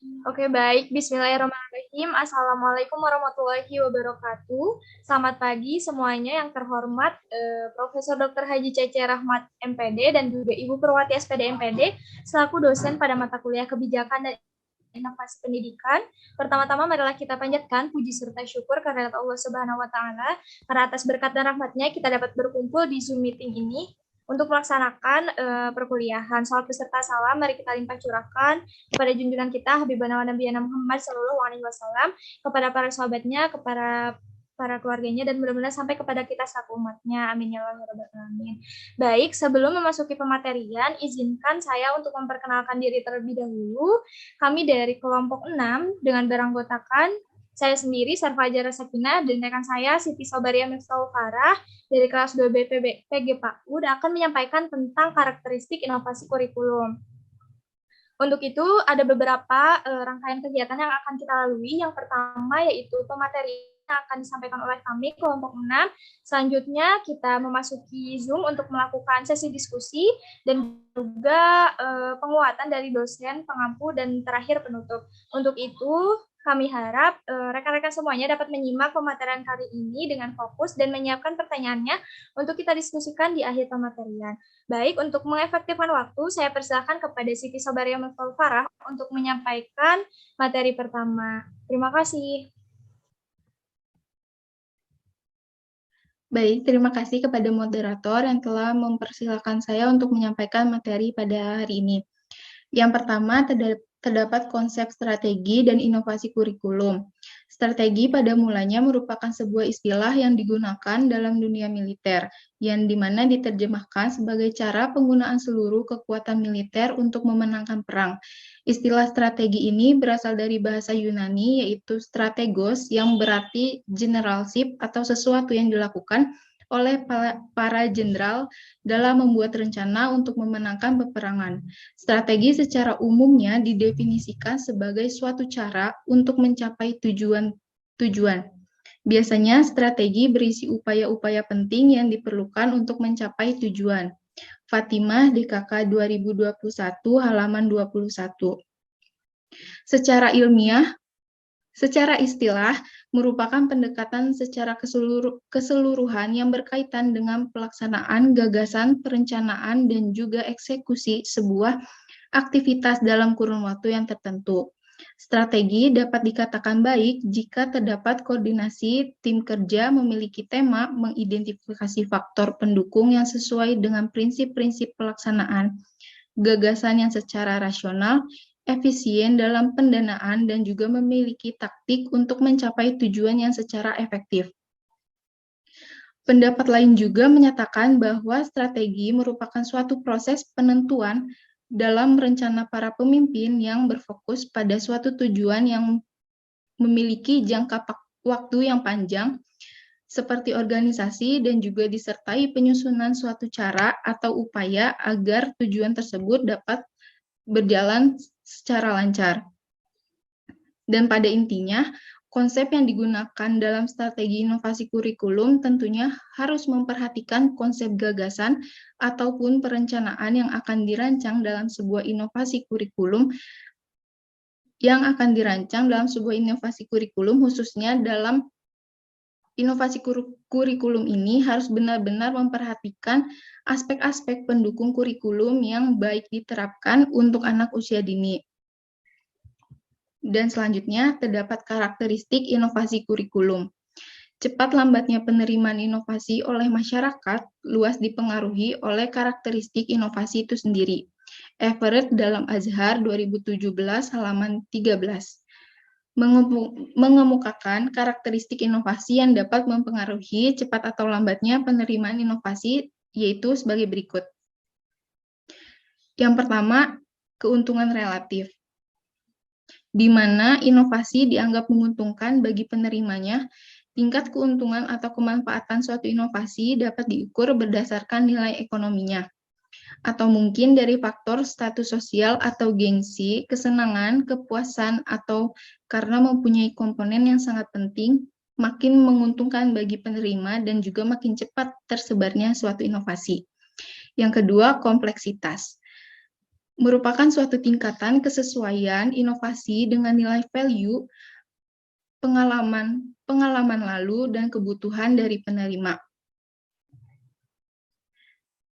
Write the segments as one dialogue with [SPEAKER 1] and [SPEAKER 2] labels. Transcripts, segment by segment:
[SPEAKER 1] Oke, baik. Bismillahirrahmanirrahim. Assalamualaikum warahmatullahi wabarakatuh. Selamat pagi semuanya yang terhormat Profesor Dr. Haji Cece Rahmat MPD dan juga Ibu Perwati SPD MPD selaku dosen pada mata kuliah Kebijakan dan Inovasi Pendidikan. Pertama-tama marilah kita panjatkan puji serta syukur kehadirat Allah Subhanahu wa taala karena atas berkat dan rahmatnya kita dapat berkumpul di Zoom meeting ini untuk melaksanakan perkuliahan. Salam beserta salam mari kita limpah curahkan kepada junjungan kita Habibana wa Nabiyana Muhammad Sallallahu Alaihi Wasallam, kepada para sahabatnya, kepada para keluarganya, dan mudah-mudahan sampai kepada kita selaku umatnya. Amin ya Allah ya Rabbal Alamin. Baik, sebelum memasuki pematerian, izinkan saya untuk memperkenalkan diri terlebih dahulu. Kami dari kelompok 6 dengan beranggotakan saya sendiri, Sarfajar Sakina, dan rekan saya, Siti Sobaria Miftahul Farah, dari kelas 2B PG akan menyampaikan tentang karakteristik inovasi kurikulum. Untuk itu, ada beberapa rangkaian kegiatan yang akan kita lalui. Yang pertama yaitu pemateri yang akan disampaikan oleh kami, kelompok 6. Selanjutnya, kita memasuki Zoom untuk melakukan sesi diskusi dan juga penguatan dari dosen, pengampu, dan terakhir penutup. Untuk itu, kami harap rekan-rekan semuanya dapat menyimak pematerian kali ini dengan fokus dan menyiapkan pertanyaannya untuk kita diskusikan di akhir pematerian. Baik, untuk mengefektifkan waktu, saya persilakan kepada Siti Sobaria Miftahul Farah untuk menyampaikan materi pertama. Terima kasih.
[SPEAKER 2] Baik, terima kasih kepada moderator yang telah mempersilahkan saya untuk menyampaikan materi pada hari ini. Yang pertama, terdapat konsep strategi dan inovasi kurikulum. Strategi pada mulanya merupakan sebuah istilah yang digunakan dalam dunia militer, yang dimana diterjemahkan sebagai cara penggunaan seluruh kekuatan militer untuk memenangkan perang. Istilah strategi ini berasal dari bahasa Yunani, yaitu strategos, yang berarti generalship atau sesuatu yang dilakukan oleh para jenderal dalam membuat rencana untuk memenangkan peperangan. Strategi secara umumnya didefinisikan sebagai suatu cara untuk mencapai tujuan. Biasanya strategi berisi upaya-upaya penting yang diperlukan untuk mencapai tujuan. Fatimah DKK 2021 halaman 21. Secara ilmiah, secara istilah, merupakan pendekatan secara keseluruhan yang berkaitan dengan pelaksanaan gagasan, perencanaan, dan juga eksekusi sebuah aktivitas dalam kurun waktu yang tertentu. Strategi dapat dikatakan baik jika terdapat koordinasi tim kerja memiliki tema mengidentifikasi faktor pendukung yang sesuai dengan prinsip-prinsip pelaksanaan, gagasan yang secara rasional, efisien dalam pendanaan, dan juga memiliki taktik untuk mencapai tujuan yang secara efektif. Pendapat lain juga menyatakan bahwa strategi merupakan suatu proses penentuan dalam rencana para pemimpin yang berfokus pada suatu tujuan yang memiliki jangka waktu yang panjang, seperti organisasi, dan juga disertai penyusunan suatu cara atau upaya agar tujuan tersebut dapat berjalan secara lancar. Dan pada intinya, konsep yang digunakan dalam strategi inovasi kurikulum tentunya harus memperhatikan konsep gagasan ataupun perencanaan yang akan dirancang dalam sebuah inovasi kurikulum khususnya dalam inovasi kurikulum ini harus benar-benar memperhatikan aspek-aspek pendukung kurikulum yang baik diterapkan untuk anak usia dini. Dan selanjutnya, terdapat karakteristik inovasi kurikulum. Cepat lambatnya penerimaan inovasi oleh masyarakat luas dipengaruhi oleh karakteristik inovasi itu sendiri. Everett dalam Azhar 2017 halaman 13 mengemukakan karakteristik inovasi yang dapat mempengaruhi cepat atau lambatnya penerimaan inovasi, yaitu sebagai berikut. Yang pertama, keuntungan relatif, di mana inovasi dianggap menguntungkan bagi penerimanya. Tingkat keuntungan atau kemanfaatan suatu inovasi dapat diukur berdasarkan nilai ekonominya, atau mungkin dari faktor status sosial atau gengsi, kesenangan, kepuasan, atau karena mempunyai komponen yang sangat penting, makin menguntungkan bagi penerima dan juga makin cepat tersebarnya suatu inovasi. Yang kedua, kompleksitas. merupakan suatu tingkatan kesesuaian inovasi dengan nilai value, pengalaman lalu, dan kebutuhan dari penerima.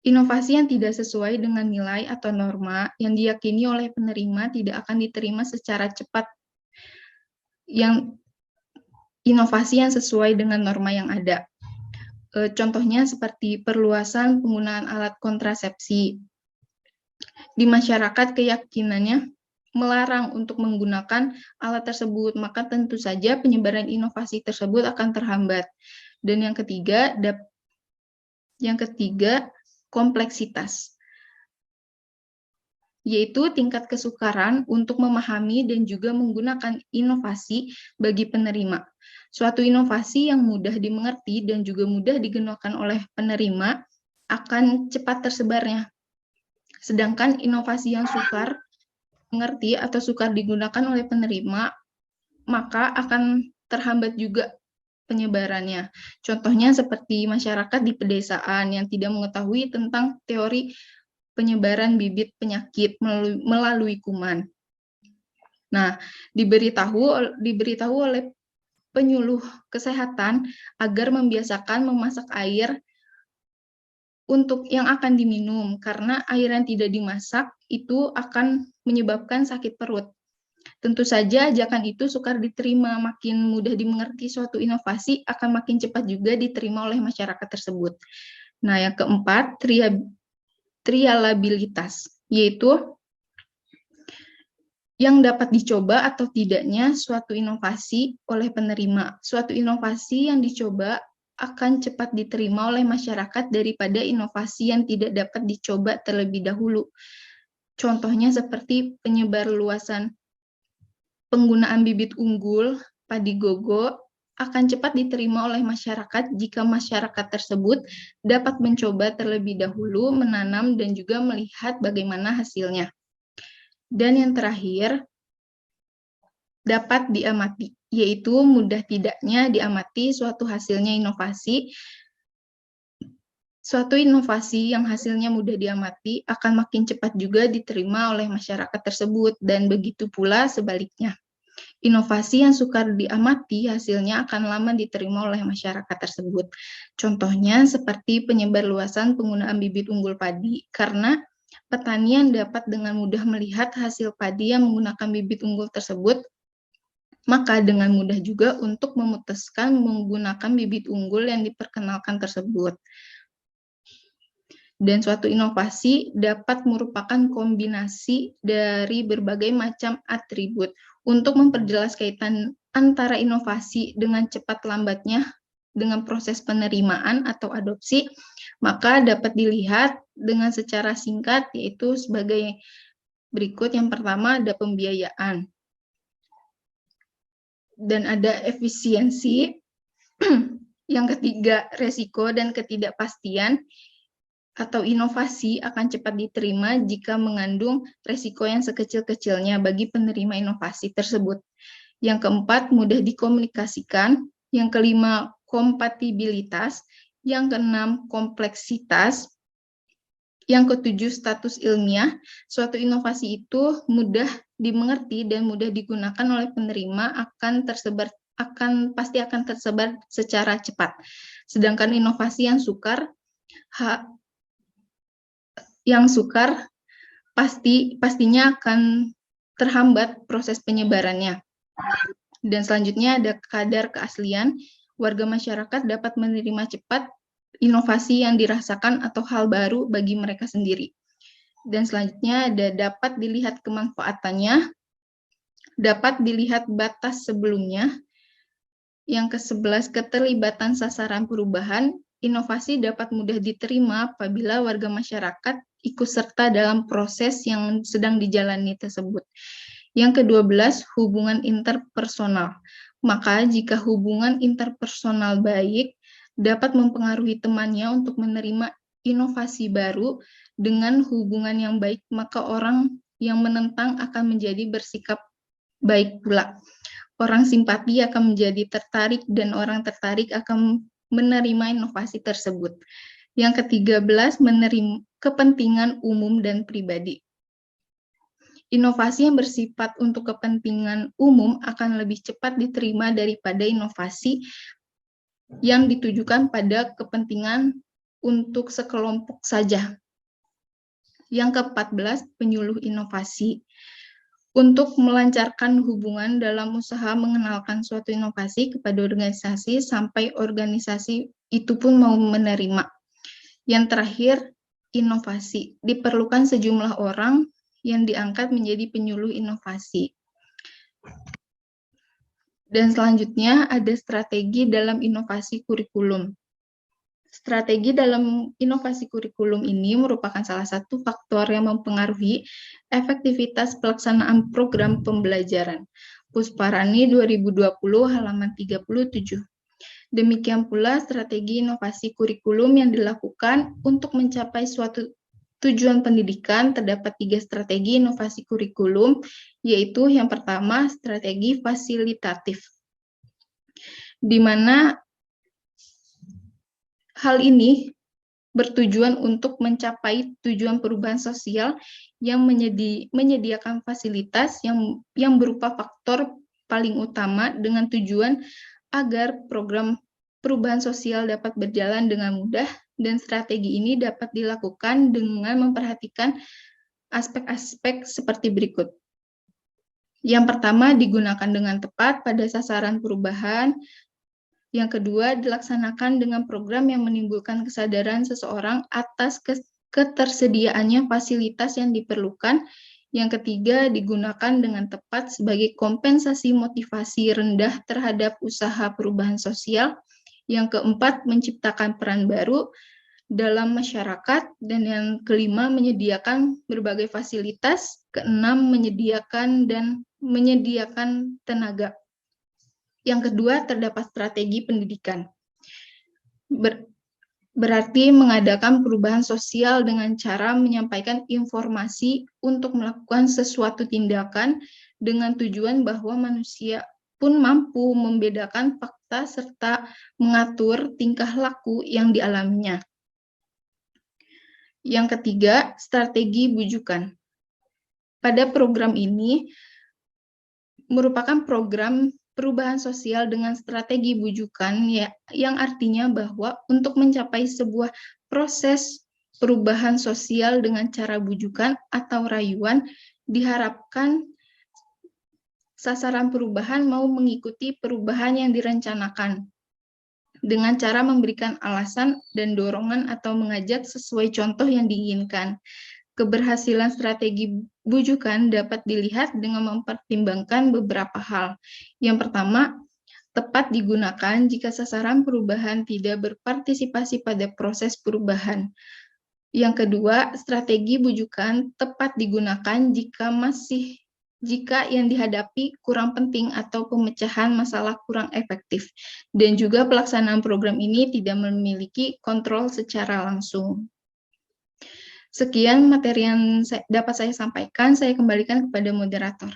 [SPEAKER 2] Inovasi yang tidak sesuai dengan nilai atau norma yang diyakini oleh penerima tidak akan diterima secara cepat. Inovasi yang sesuai dengan norma yang ada. Contohnya seperti perluasan penggunaan alat kontrasepsi. Di masyarakat keyakinannya melarang untuk menggunakan alat tersebut, maka tentu saja penyebaran inovasi tersebut akan terhambat. Dan yang ketiga, kompleksitas, yaitu tingkat kesukaran untuk memahami dan juga menggunakan inovasi bagi penerima. Suatu inovasi yang mudah dimengerti dan juga mudah digunakan oleh penerima akan cepat tersebarnya. Sedangkan inovasi yang sukar mengerti atau sukar digunakan oleh penerima, maka akan terhambat juga penyebarannya. Contohnya seperti masyarakat di pedesaan yang tidak mengetahui tentang teori penyebaran bibit penyakit melalui kuman. Nah, diberitahu oleh penyuluh kesehatan agar membiasakan memasak air untuk yang akan diminum, karena air yang tidak dimasak itu akan menyebabkan sakit perut. Tentu saja ajakan itu sukar diterima, makin mudah dimengerti suatu inovasi akan makin cepat juga diterima oleh masyarakat tersebut. Nah, yang keempat, trialabilitas, yaitu yang dapat dicoba atau tidaknya suatu inovasi oleh penerima. Suatu inovasi yang dicoba akan cepat diterima oleh masyarakat daripada inovasi yang tidak dapat dicoba terlebih dahulu. Contohnya seperti penyebar luasan penggunaan bibit unggul padi gogo akan cepat diterima oleh masyarakat jika masyarakat tersebut dapat mencoba terlebih dahulu menanam dan juga melihat bagaimana hasilnya. Dan yang terakhir, dapat diamati, yaitu mudah tidaknya diamati suatu hasilnya inovasi. Suatu inovasi yang hasilnya mudah diamati akan makin cepat juga diterima oleh masyarakat tersebut, dan begitu pula sebaliknya. Inovasi yang sukar diamati hasilnya akan lama diterima oleh masyarakat tersebut. Contohnya seperti penyebar luasan penggunaan bibit unggul padi, karena petani yang dapat dengan mudah melihat hasil padi yang menggunakan bibit unggul tersebut, maka dengan mudah juga untuk memutuskan menggunakan bibit unggul yang diperkenalkan tersebut. Dan suatu inovasi dapat merupakan kombinasi dari berbagai macam atribut. Untuk memperjelas kaitan antara inovasi dengan cepat lambatnya dengan proses penerimaan atau adopsi, maka dapat dilihat dengan secara singkat, yaitu sebagai berikut. Yang pertama ada pembiayaan. Dan ada efisiensi. Yang ketiga resiko dan ketidakpastian, atau inovasi akan cepat diterima jika mengandung resiko yang sekecil-kecilnya bagi penerima inovasi tersebut. Yang keempat, mudah dikomunikasikan. Yang kelima, kompatibilitas. Yang keenam, kompleksitas. Yang ketujuh, status ilmiah. Suatu inovasi itu mudah dimengerti dan mudah digunakan oleh penerima pasti akan tersebar secara cepat. Sedangkan inovasi yang sukar pastinya akan terhambat proses penyebarannya. Dan selanjutnya ada kadar keaslian. Warga masyarakat dapat menerima cepat inovasi yang dirasakan atau hal baru bagi mereka sendiri. Dan selanjutnya ada dapat dilihat kemanfaatannya, dapat dilihat batas sebelumnya. Yang ke-11, keterlibatan sasaran perubahan. Inovasi dapat mudah diterima apabila warga masyarakat ikut serta dalam proses yang sedang dijalani tersebut. Yang ke-12, hubungan interpersonal. Maka jika hubungan interpersonal baik, dapat mempengaruhi temannya untuk menerima inovasi baru. Dengan hubungan yang baik, maka orang yang menentang akan menjadi bersikap baik pula. Orang simpati akan menjadi tertarik dan orang tertarik akan menerima inovasi tersebut. Yang ke-13, menerima kepentingan umum dan pribadi. Inovasi yang bersifat untuk kepentingan umum akan lebih cepat diterima daripada inovasi yang ditujukan pada kepentingan untuk sekelompok saja. Yang ke-14, penyuluh inovasi. Untuk melancarkan hubungan dalam usaha mengenalkan suatu inovasi kepada organisasi sampai organisasi itu pun mau menerima. Yang terakhir, inovasi. Diperlukan sejumlah orang yang diangkat menjadi penyuluh inovasi. Dan selanjutnya ada strategi dalam inovasi kurikulum. Strategi dalam inovasi kurikulum ini merupakan salah satu faktor yang mempengaruhi efektivitas pelaksanaan program pembelajaran. Pusparani 2020 halaman 37. Demikian pula strategi inovasi kurikulum yang dilakukan untuk mencapai suatu tujuan pendidikan. Terdapat 3 strategi inovasi kurikulum, yaitu yang pertama strategi fasilitatif, di mana hal ini bertujuan untuk mencapai tujuan perubahan sosial yang menyediakan fasilitas yang berupa faktor paling utama dengan tujuan agar program perubahan sosial dapat berjalan dengan mudah, dan strategi ini dapat dilakukan dengan memperhatikan aspek-aspek seperti berikut. Yang pertama, digunakan dengan tepat pada sasaran perubahan. Yang kedua, dilaksanakan dengan program yang menimbulkan kesadaran seseorang atas ketersediaannya fasilitas yang diperlukan. Yang ketiga, digunakan dengan tepat sebagai kompensasi motivasi rendah terhadap usaha perubahan sosial. Yang keempat, menciptakan peran baru dalam masyarakat. Dan yang kelima, menyediakan berbagai fasilitas. Keenam, menyediakan tenaga. Yang kedua, terdapat strategi pendidikan. Berarti mengadakan perubahan sosial dengan cara menyampaikan informasi untuk melakukan sesuatu tindakan dengan tujuan bahwa manusia pun mampu membedakan fakta serta mengatur tingkah laku yang dialaminya. Yang ketiga, strategi bujukan. Pada program ini merupakan program perubahan sosial dengan strategi bujukan, yang artinya bahwa untuk mencapai sebuah proses perubahan sosial dengan cara bujukan atau rayuan, diharapkan sasaran perubahan mau mengikuti perubahan yang direncanakan dengan cara memberikan alasan dan dorongan atau mengajak sesuai contoh yang diinginkan. Keberhasilan strategi bujukan dapat dilihat dengan mempertimbangkan beberapa hal. Yang pertama, tepat digunakan jika sasaran perubahan tidak berpartisipasi pada proses perubahan. Yang kedua, strategi bujukan tepat digunakan jika yang dihadapi kurang penting atau pemecahan masalah kurang efektif, dan juga pelaksanaan program ini tidak memiliki kontrol secara langsung. Sekian materi yang dapat saya sampaikan, saya kembalikan kepada moderator.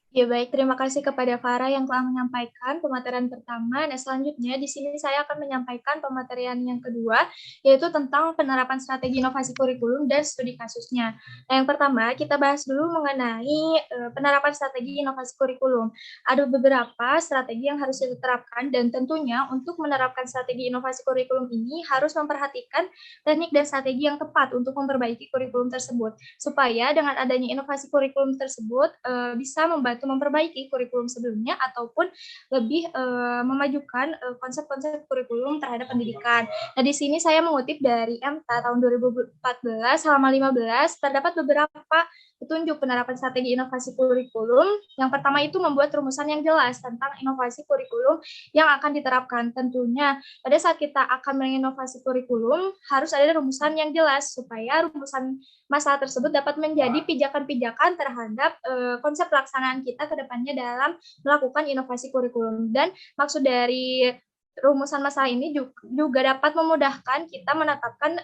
[SPEAKER 1] Ya baik, terima kasih kepada Farah yang telah menyampaikan pematerian pertama. Nah, selanjutnya di sini saya akan menyampaikan pematerian yang kedua, yaitu tentang penerapan strategi inovasi kurikulum dan studi kasusnya. Nah, yang pertama kita bahas dulu mengenai penerapan strategi inovasi kurikulum. Ada beberapa strategi yang harus diterapkan, dan tentunya untuk menerapkan strategi inovasi kurikulum ini harus memperhatikan teknik dan strategi yang tepat untuk memperbaiki kurikulum tersebut, supaya dengan adanya inovasi kurikulum tersebut bisa membantu memperbaiki kurikulum sebelumnya ataupun lebih memajukan konsep-konsep kurikulum terhadap pendidikan. Nah, di sini saya mengutip dari MTA tahun 2014 halaman 15, terdapat beberapa petunjuk penerapan strategi inovasi kurikulum. Yang pertama itu membuat rumusan yang jelas tentang inovasi kurikulum yang akan diterapkan. Tentunya pada saat kita akan menginovasi kurikulum harus ada rumusan yang jelas supaya rumusan masalah tersebut dapat menjadi pijakan-pijakan terhadap konsep pelaksanaan kita ke depannya dalam melakukan inovasi kurikulum. Dan maksud dari rumusan masalah ini juga dapat memudahkan kita menetapkan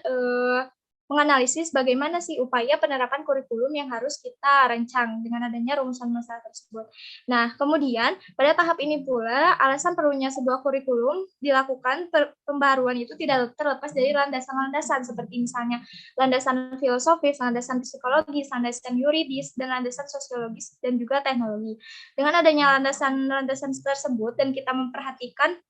[SPEAKER 1] menganalisis bagaimana sih upaya penerapan kurikulum yang harus kita rancang dengan adanya rumusan masalah tersebut. Nah, kemudian pada tahap ini pula alasan perlunya sebuah kurikulum dilakukan pembaruan itu tidak terlepas dari landasan-landasan seperti misalnya landasan filosofis, landasan psikologis, landasan yuridis, dan landasan sosiologis dan juga teknologi. Dengan adanya landasan-landasan tersebut dan kita memperhatikan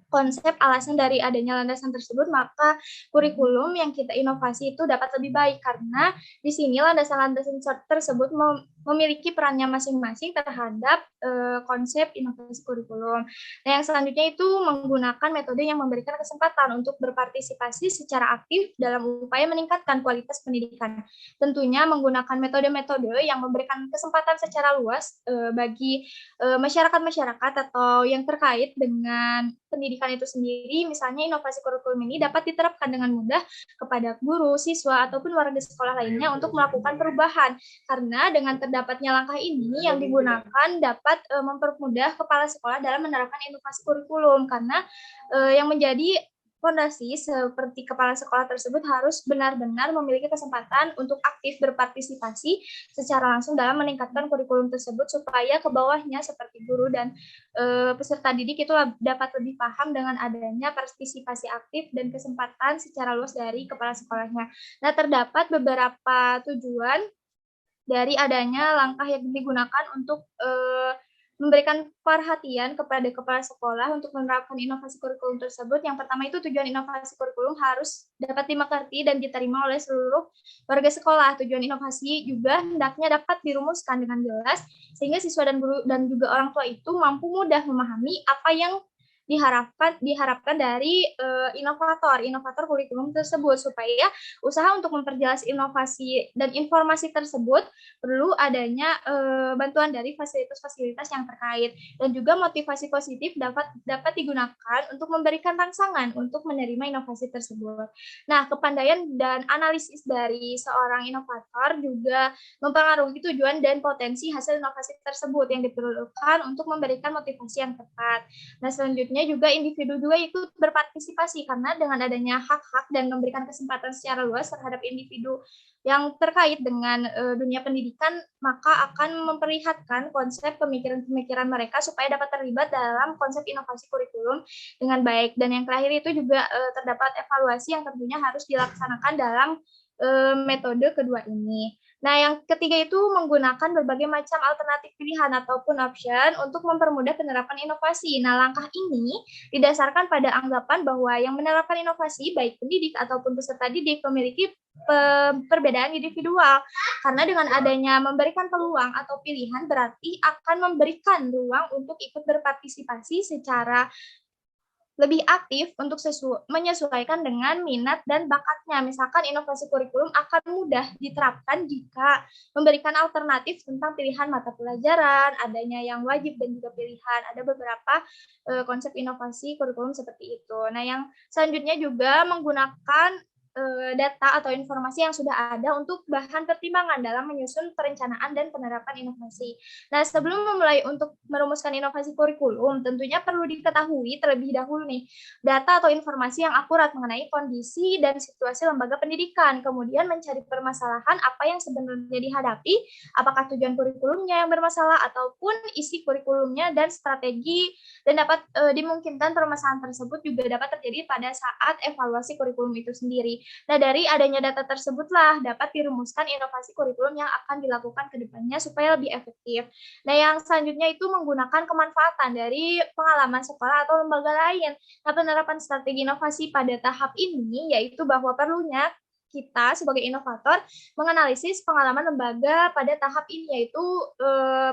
[SPEAKER 1] konsep alasan dari adanya landasan tersebut, maka kurikulum yang kita inovasi itu dapat lebih baik karena di sini landasan-landasan tersebut memiliki perannya masing-masing terhadap konsep inovasi kurikulum. Nah, yang selanjutnya itu menggunakan metode yang memberikan kesempatan untuk berpartisipasi secara aktif dalam upaya meningkatkan kualitas pendidikan. Tentunya menggunakan metode-metode yang memberikan kesempatan secara luas bagi masyarakat-masyarakat atau yang terkait dengan pendidikan itu sendiri, misalnya inovasi kurikulum ini dapat diterapkan dengan mudah kepada guru, siswa, ataupun warga sekolah lainnya untuk melakukan perubahan. Karena dengan terdapatnya langkah ini yang digunakan dapat mempermudah kepala sekolah dalam menerapkan inovasi kurikulum. Karena yang menjadi fondasi seperti kepala sekolah tersebut harus benar-benar memiliki kesempatan untuk aktif berpartisipasi secara langsung dalam meningkatkan kurikulum tersebut supaya ke bawahnya seperti guru dan peserta didik itu dapat lebih paham dengan adanya partisipasi aktif dan kesempatan secara luas dari kepala sekolahnya. Nah, terdapat beberapa tujuan dari adanya langkah yang digunakan untuk memberikan perhatian kepada kepala sekolah untuk menerapkan inovasi kurikulum tersebut. Yang pertama itu tujuan inovasi kurikulum harus dapat dimengerti dan diterima oleh seluruh warga sekolah. Tujuan inovasi juga hendaknya dapat dirumuskan dengan jelas sehingga siswa dan guru dan juga orang tua itu mampu mudah memahami apa yang diharapkan dari inovator kurikulum tersebut supaya usaha untuk memperjelas inovasi dan informasi tersebut perlu adanya bantuan dari fasilitas-fasilitas yang terkait dan juga motivasi positif dapat digunakan untuk memberikan rangsangan untuk menerima inovasi tersebut. Nah, kepandaian dan analisis dari seorang inovator juga mempengaruhi tujuan dan potensi hasil inovasi tersebut yang diperlukan untuk memberikan motivasi yang tepat. Nah, selanjutnya juga individu juga ikut berpartisipasi karena dengan adanya hak-hak dan memberikan kesempatan secara luas terhadap individu yang terkait dengan dunia pendidikan, maka akan memperlihatkan konsep pemikiran-pemikiran mereka supaya dapat terlibat dalam konsep inovasi kurikulum dengan baik. Dan yang terakhir itu juga terdapat evaluasi yang tentunya harus dilaksanakan dalam metode kedua ini. Nah, yang ketiga itu menggunakan berbagai macam alternatif pilihan ataupun option untuk mempermudah penerapan inovasi. Nah, langkah ini didasarkan pada anggapan bahwa yang menerapkan inovasi, baik pendidik ataupun peserta didik, memiliki perbedaan individual. Karena dengan adanya memberikan peluang atau pilihan berarti akan memberikan ruang untuk ikut berpartisipasi secara lebih aktif untuk menyesuaikan dengan minat dan bakatnya. Misalkan inovasi kurikulum akan mudah diterapkan jika memberikan alternatif tentang pilihan mata pelajaran, adanya yang wajib dan juga pilihan. Ada beberapa konsep inovasi kurikulum seperti itu. Nah, yang selanjutnya juga menggunakan data atau informasi yang sudah ada untuk bahan pertimbangan dalam menyusun perencanaan dan penerapan inovasi. Nah, sebelum memulai untuk merumuskan inovasi kurikulum, tentunya perlu diketahui terlebih dahulu nih, data atau informasi yang akurat mengenai kondisi dan situasi lembaga pendidikan, kemudian mencari permasalahan apa yang sebenarnya dihadapi, apakah tujuan kurikulumnya yang bermasalah ataupun isi kurikulumnya dan strategi, dan dapat dimungkinkan permasalahan tersebut juga dapat terjadi pada saat evaluasi kurikulum itu sendiri. Nah, dari adanya data tersebutlah dapat dirumuskan inovasi kurikulum yang akan dilakukan ke depannya supaya lebih efektif. Nah, yang selanjutnya itu menggunakan kemanfaatan dari pengalaman sekolah atau lembaga lain. Nah, penerapan strategi inovasi pada tahap ini yaitu bahwa perlunya kita sebagai inovator menganalisis pengalaman lembaga pada tahap ini, yaitu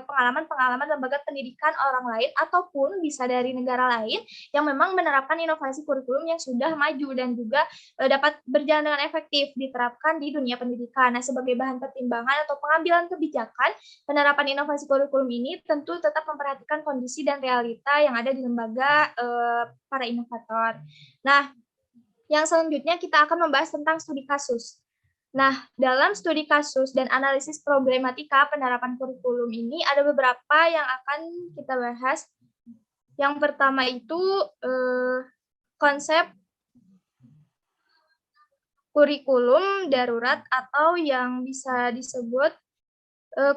[SPEAKER 1] pengalaman-pengalaman lembaga pendidikan orang lain ataupun bisa dari negara lain yang memang menerapkan inovasi kurikulum yang sudah maju dan juga dapat berjalan dengan efektif diterapkan di dunia pendidikan. Nah, sebagai bahan pertimbangan atau pengambilan kebijakan, penerapan inovasi kurikulum ini tentu tetap memperhatikan kondisi dan realita yang ada di lembaga para inovator. Nah, yang selanjutnya kita akan membahas tentang studi kasus. Nah, dalam studi kasus dan analisis problematika penerapan kurikulum ini ada beberapa yang akan kita bahas. Yang pertama itu konsep kurikulum darurat atau yang bisa disebut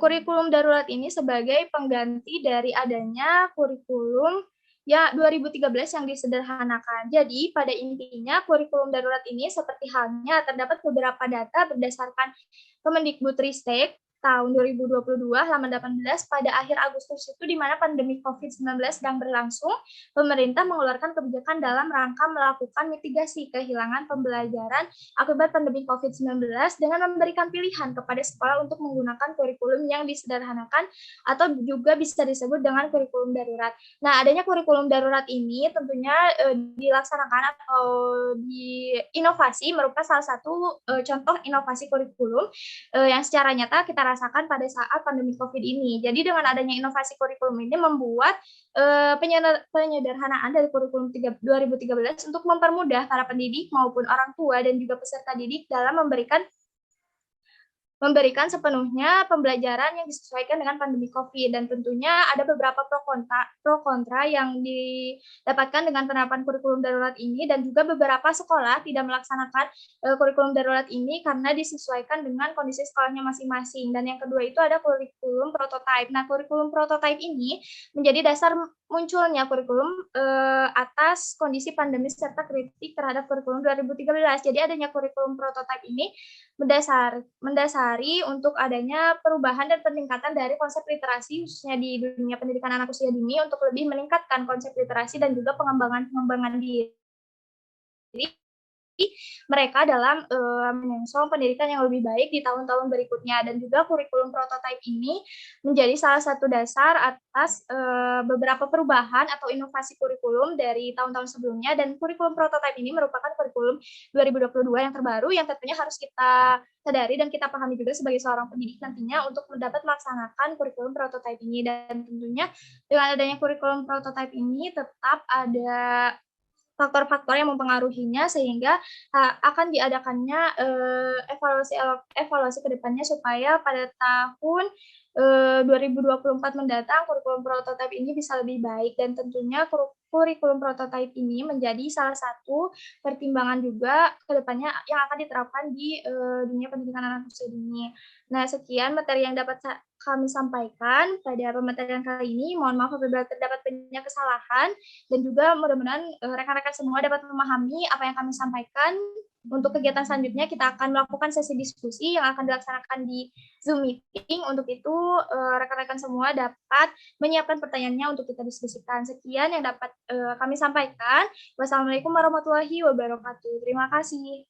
[SPEAKER 1] kurikulum darurat ini sebagai pengganti dari adanya kurikulum ya 2013 yang disederhanakan. Jadi pada intinya kurikulum darurat ini seperti halnya terdapat beberapa data berdasarkan Kemendikbudristek tahun 2022 halaman 18 pada akhir Agustus itu di mana pandemi COVID-19 sedang berlangsung, pemerintah mengeluarkan kebijakan dalam rangka melakukan mitigasi kehilangan pembelajaran akibat pandemi COVID-19 dengan memberikan pilihan kepada sekolah untuk menggunakan kurikulum yang disederhanakan atau juga bisa disebut dengan kurikulum darurat. Nah, adanya kurikulum darurat ini tentunya dilaksanakan atau diinovasi merupakan salah satu contoh inovasi kurikulum yang secara nyata kita rasakan pada saat pandemi COVID ini. Jadi dengan adanya inovasi kurikulum ini membuat penyederhanaan dari kurikulum 2013 untuk mempermudah para pendidik maupun orang tua dan juga peserta didik dalam memberikan sepenuhnya pembelajaran yang disesuaikan dengan pandemi COVID, dan tentunya ada beberapa pro kontra yang didapatkan dengan penerapan kurikulum darurat ini, dan juga beberapa sekolah tidak melaksanakan kurikulum darurat ini karena disesuaikan dengan kondisi sekolahnya masing-masing. Dan yang kedua itu ada kurikulum prototype. Nah, kurikulum prototype ini menjadi dasar munculnya kurikulum atas kondisi pandemi serta kritik terhadap kurikulum 2013. Jadi adanya kurikulum prototype ini mendasari untuk adanya perubahan dan peningkatan dari konsep literasi khususnya di dunia pendidikan anak usia dini untuk lebih meningkatkan konsep literasi dan juga pengembangan diri mereka dalam menyongsong pendidikan yang lebih baik di tahun-tahun berikutnya. Dan juga kurikulum prototype ini menjadi salah satu dasar atas beberapa perubahan atau inovasi kurikulum dari tahun-tahun sebelumnya, dan kurikulum prototype ini merupakan kurikulum 2022 yang terbaru yang tentunya harus kita sadari dan kita pahami juga sebagai seorang pendidik nantinya untuk mendapat melaksanakan kurikulum prototype ini. Dan tentunya dengan adanya kurikulum prototype ini tetap ada faktor-faktor yang mempengaruhinya sehingga akan diadakannya evaluasi ke depannya supaya pada tahun 2024 mendatang kurikulum prototype ini bisa lebih baik. Dan tentunya kurikulum prototype ini menjadi salah satu pertimbangan juga ke depannya yang akan diterapkan di dunia pendidikan anak usia dini. Nah, sekian materi yang dapat kami sampaikan pada pematerian kali ini. Mohon maaf apabila terdapat banyak kesalahan, dan juga mudah-mudahan rekan-rekan semua dapat memahami apa yang kami sampaikan. Untuk kegiatan selanjutnya kita akan melakukan sesi diskusi yang akan dilaksanakan di Zoom meeting. Untuk itu rekan-rekan semua dapat menyiapkan pertanyaannya untuk kita diskusikan. Sekian yang dapat kami sampaikan. Wassalamualaikum warahmatullahi wabarakatuh. Terima kasih.